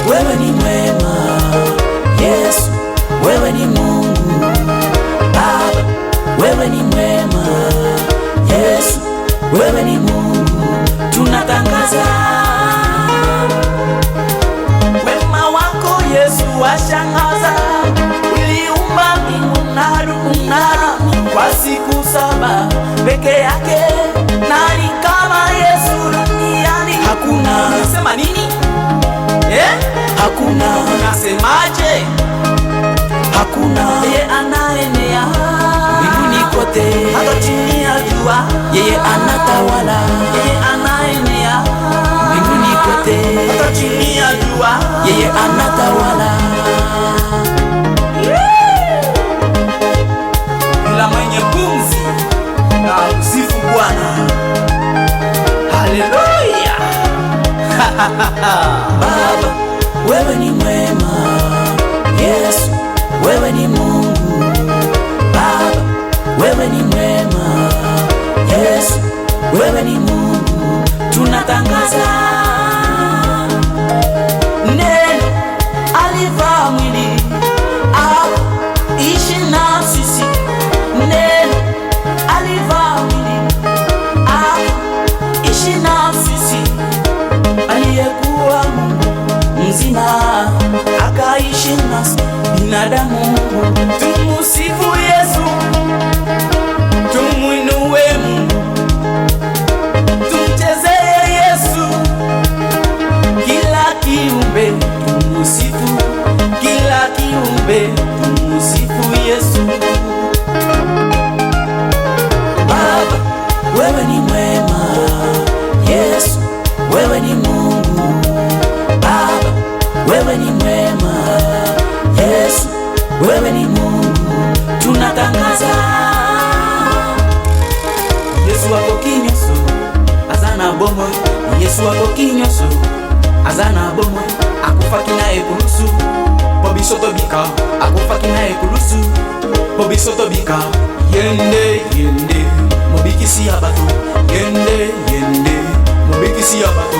wewe ni mwema. Yesu, wewe ni Mungu. Baba, wewe ni mwema. Yesu, wewe ni Mungu. Tunatangaza wema wako Yesu, washangaza. Uliumba mbingu na dunia kwa siku 7 peke yake. Nani kama Yesu duniani? Hakuna. Unasema nini? Hakuna. Unasemaje? Hakuna. Yeye anaenea mbinguni kote, hata chini ya jua. Yeye anatawala. Yeye anaenea mbinguni kote, hata chini ya jua. Yeye anatawala. Kila mwenye pumzi na msifu Bwana. Haleluya. Baba, wewe ni mwema. Yesu, wewe ni Mungu. Baba, wewe ni mwema. Yesu, wewe ni Mungu. Tunatangaza neno alivaa mwili ishi na sisi. Neno alivaa mwili ishi na sisi. Aliyekuwa Mungu mzima akaishi nasi binadamu. Tumusifu Yesu, tumuinue Mungu, tumchezee Yesu. Kila kiumbe tumusifu, kila kiumbe tumusifu Yesu. Baba, wewe ni mwema. Yesu, wewe ni Mungu. Baba, wewe ni mwema. Yesu, wewe ni Mungu. Tunatangaza Yesu wako kinyoso azana bomo. Yesu wako kinyoso azana bomo. Akufa kinae kulusu bobisoto bika. Akufa kinae kulusu bobisoto bika. Yende yende mobikisi abato. Yende yende mobikisi abato.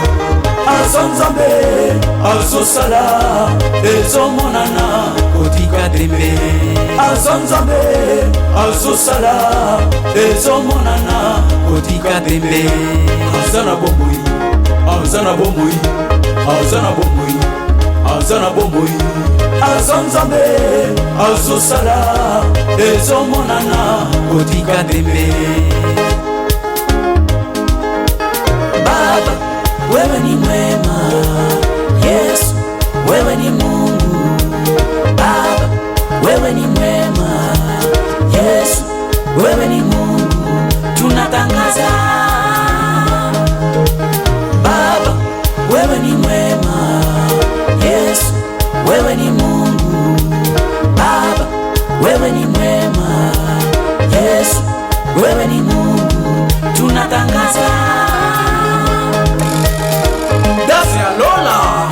Azanzambe azosala ezomonana kotika tembe. Azanzambe azosala ezomonana kotika tembe. Azana bomoi, azana bomoi, azana bomoi, azana bomoi. Azanzambe azosala ezomonana kotika tembe. Baba, wewe ni mwema. Yesu, wewe ni Mungu. Baba, wewe ni mwema. Yesu, wewe ni Mungu. Tunatangaza Baba, wewe ni mwema. Yesu, wewe ni Mungu. Baba, wewe ni mwema. Yesu, wewe ni Mungu. Tunatangaza Lola.